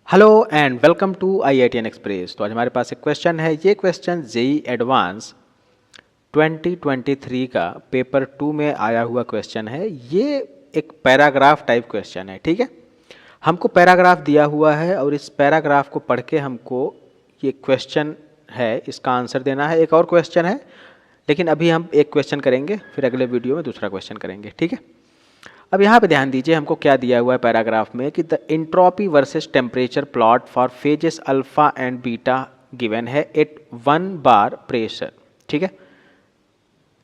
Hello and welcome to IITN express. तो आज हमारे पास एक क्वेश्चन है। ये क्वेश्चन जेई एडवांस 2023 का पेपर 2 में आया हुआ क्वेश्चन है। ये एक पैराग्राफ टाइप क्वेश्चन है, ठीक है। हमको पैराग्राफ दिया हुआ है और इस पैराग्राफ को पढ़ के हमको ये क्वेश्चन है इसका आंसर देना है। एक और क्वेश्चन है, लेकिन अभी हम एक क्वेश्चन करेंगे, फिर अगले वीडियो में दूसरा क्वेश्चन करेंगे, ठीक है। अब यहाँ पे ध्यान दीजिए, हमको क्या दिया हुआ है पैराग्राफ में कि the entropy versus temperature plot for phases alpha and beta given है एट 1 बार प्रेशर, ठीक है।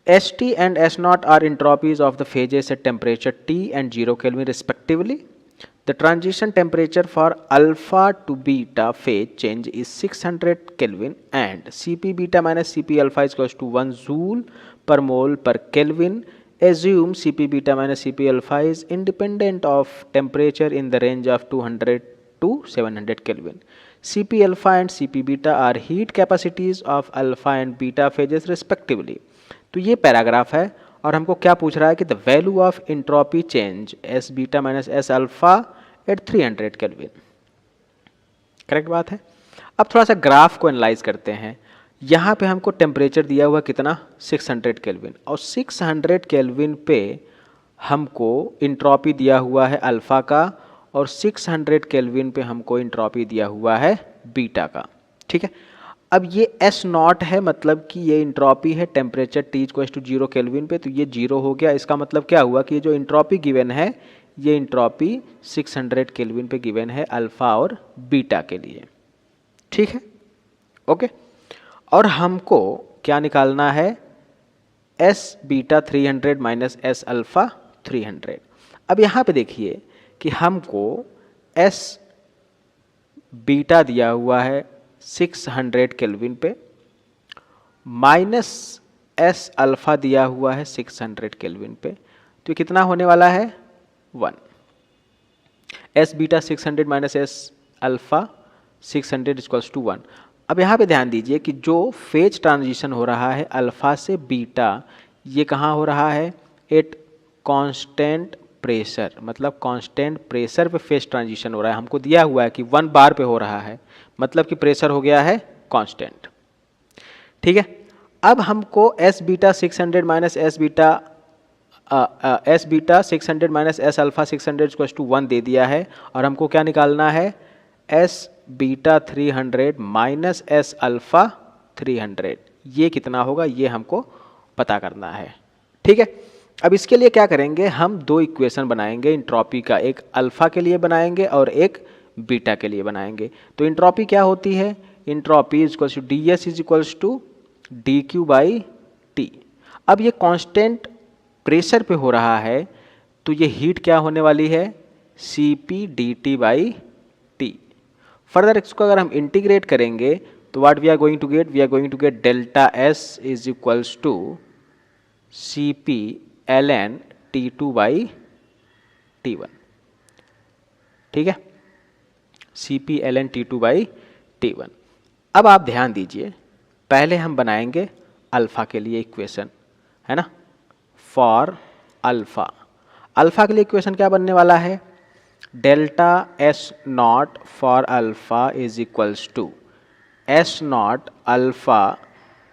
ST and S0 are entropies of the phases at temperature T and 0 Kelvin respectively. The transition temperature for alpha to beta phase change is 600 Kelvin and Cp beta minus Cp alpha is equals to 1 joule per mole per Kelvin. Assume Cp beta minus Cp alpha is independent of temperature in the range of 200 to 700 Kelvin. Cp alpha and Cp beta are heat capacities of alpha and beta phases respectively. तो ये paragraph है और हमको क्या पूछ रहा है कि the value of entropy change S beta minus S alpha at 300 kelvin. Correct बात है। अब थोड़ा सा ग्राफ को एनालाइज करते हैं। यहाँ पे हमको टेम्परेचर दिया हुआ कितना 600 केल्विन और 600 केल्विन पे हमको इंट्रोपी दिया हुआ है अल्फा का और 600 केल्विन पे हमको इंट्रोपी दिया हुआ है बीटा का, ठीक है। अब ये S0 है, मतलब कि ये इंट्रोपी है temperature T equals to 0 kelvin पे, तो ये 0 हो गया। इसका मतलब क्या हुआ कि ये जो इंट्रोपी गिवन है ये इंट्रोपी 600 केल्विन पे गिवन है अल्फा और बीटा के लिए, ठीक है, ओके। और हमको क्या निकालना है, S beta 300 minus S alpha 300। अब यहाँ पे देखिए कि हमको S बीटा दिया हुआ है 600 केल्विन पे माइनस S अल्फा दिया हुआ है 600 केल्विन पे, तो ये कितना होने वाला है 1। S beta 600 minus S alpha 600 equals to 1। अब यहाँ पे ध्यान दीजिए कि जो फेज ट्रांजिशन हो रहा है अल्फा से बीटा, ये कहाँ हो रहा है एट कांस्टेंट प्रेशर, मतलब कांस्टेंट प्रेशर पे फेज ट्रांजिशन हो रहा है। हमको दिया हुआ है कि 1 बार पे हो रहा है, मतलब कि प्रेशर हो गया है कांस्टेंट, ठीक है। अब हमको S beta 600 minus S beta 600 minus S alpha 600 equals to 1 दे दिया है और हमको क्या निकालना है S beta 300 minus S alpha 300, ये कितना होगा ये हमको पता करना है, ठीक है। अब इसके लिए क्या करेंगे, हम दो इक्वेशन बनाएंगे इंट्रोपी का, एक अल्फा के लिए बनाएंगे और एक बीटा के लिए बनाएंगे। तो इंट्रोपी क्या होती है, entropy equals to ds is equals to dq by T. अब ये कांस्टेंट प्रेशर पे हो रहा है तो ये हीट क्या होने वाली है Cp dt by T. Further इसको अगर हम इंटीग्रेट करेंगे तो what we are going to get delta S is equals to Cp ln T2 by T1, ठीक है, Cp ln T2 by T1। अब आप ध्यान दीजिए, पहले हम बनाएंगे अल्फा के लिए इक्वेशन, है ना, फॉर अल्फा। अल्फा के लिए इक्वेशन क्या बनने वाला है, delta S0 for alpha is equals to S0 alpha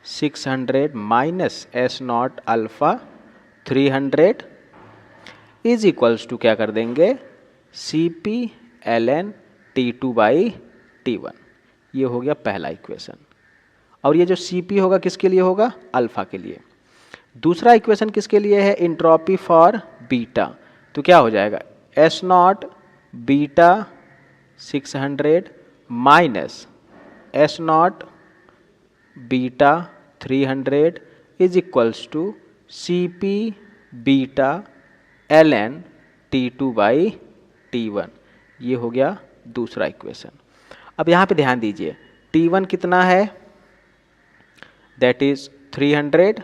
600 minus S0 alpha 300 is equals to क्या कर देंगे Cp ln T2 by T1। ये हो गया पहला इक्वेशन और ये जो Cp होगा किसके लिए होगा, अल्फा के लिए। दूसरा इक्वेशन किसके लिए है, इंट्रोपी फॉर बीटा। तो क्या हो जाएगा S0 beta 600 minus S0 beta 300 is equals to Cp beta ln T2 by T1। ये हो गया दूसरा इक्वेशन। अब यहाँ पे ध्यान दीजिए, T1 कितना है, दैट इज 300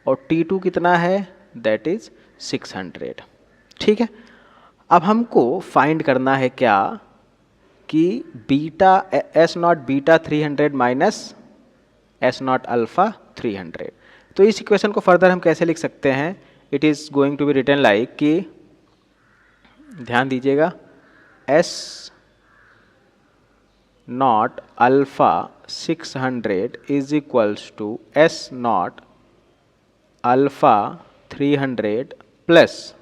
और T2 कितना है, दैट इज 600, ठीक है। अब हमको फाइंड करना है क्या कि beta S0 beta 300 minus S0 alpha 300। तो इस इक्वेशन को फर्दर हम कैसे लिख सकते हैं, it is going to be written like कि ध्यान दीजिएगा S not alpha 600 is equals to S not alpha 300 plus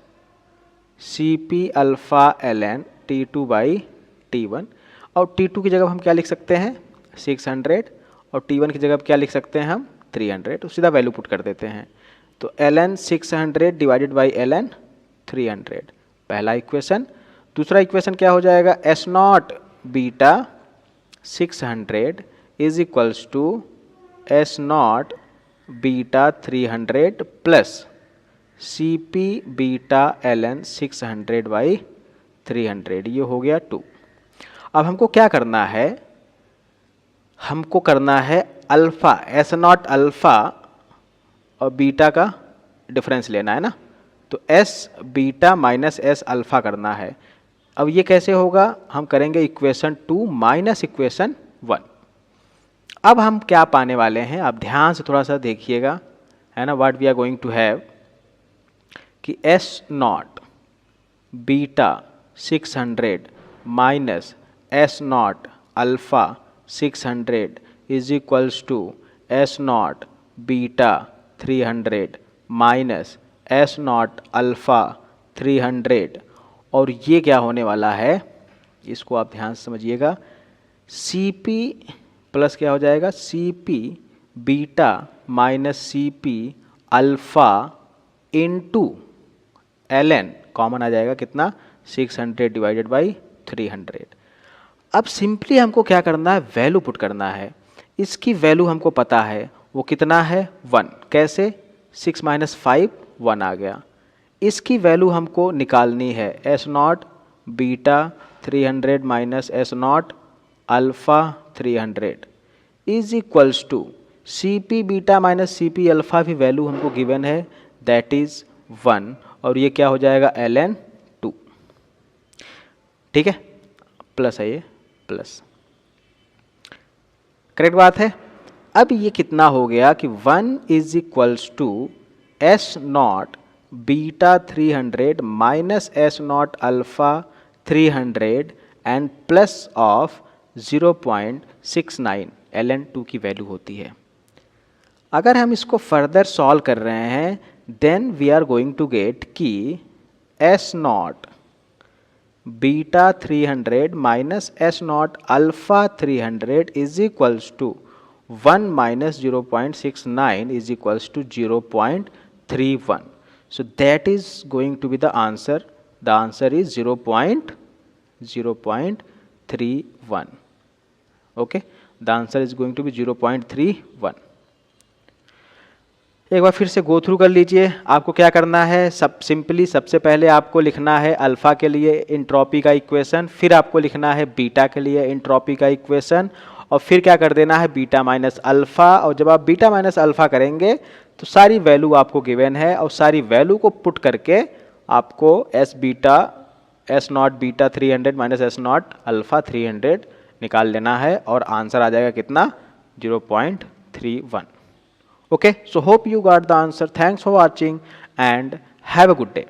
C P alpha L N T2 by T1। और T2 की जगह हम क्या लिख सकते हैं 600 और T1 की जगह क्या लिख सकते हैं हम 300, तो सीधा वैल्यू पुट कर देते हैं। तो ln 600 डिवाइडेड बाई ln 300 पहला इक्वेशन। दूसरा इक्वेशन क्या हो जाएगा S not beta 600 is equals to S not beta 300 plus C P beta ln 600 by 300, ये हो गया 2। अब हमको क्या करना है, हमको करना है अल्फ़ा एस नॉट अल्फ़ा और बीटा का डिफरेंस लेना है ना, तो S beta minus S alpha करना है। अब ये कैसे होगा, हम करेंगे इक्वेशन 2 माइनस इक्वेशन 1। अब हम क्या पाने वाले हैं, आप ध्यान से थोड़ा सा देखिएगा, है ना। What we are going to have कि S not beta 600 minus S not alpha 600 is equals to S not beta 300 minus S not alpha 300। और ये क्या होने वाला है, इसको आप ध्यान से समझिएगा, सी पी प्लस क्या हो जाएगा C P beta minus C P alpha into L N common आ जाएगा कितना 600 डिवाइडेड बाई 300। अब सिंपली हमको क्या करना है, वैल्यू पुट करना है। इसकी वैल्यू हमको पता है वो कितना है 1। कैसे 6 माइनस 5 1 आ गया। इसकी वैल्यू हमको निकालनी है S not beta 300 minus S not alpha 300 is equals to C P beta minus C P alpha भी वैल्यू हमको गिवन है, दैट इज़ 1, और ये क्या हो जाएगा ln 2। ठीक है, प्लस है ये प्लस, करेक्ट बात है। अब ये कितना हो गया कि 1 is equals to S not beta 300 minus S not alpha 300 and plus of 0.69 ln 2 की वैल्यू होती है। अगर हम इसको फर्दर सॉल्व कर रहे हैं then we are going to get कि S not beta 300 minus S not alpha 300 is equals to 1 minus 0.69 is equals to 0.31. So that is going to be the answer. The answer is 0.31. Okay, the answer is going to be 0.31. एक बार फिर से go through कर लीजिए। आपको क्या करना है, simply सबसे पहले आपको लिखना है अल्फ़ा के लिए इंट्रॉपी का इक्वेशन, फिर आपको लिखना है बीटा के लिए इंट्रॉपी का इक्वेशन, और फिर क्या कर देना है बीटा माइनस अल्फ़ा। और जब आप बीटा माइनस अल्फ़ा करेंगे तो सारी वैल्यू आपको गिवन है, और सारी वैल्यू को पुट करके आपको S not beta 300 minus S not alpha 300 निकाल लेना है, और आंसर आ जाएगा कितना 0.31. Okay, so hope you got the answer. Thanks for watching and have a good day.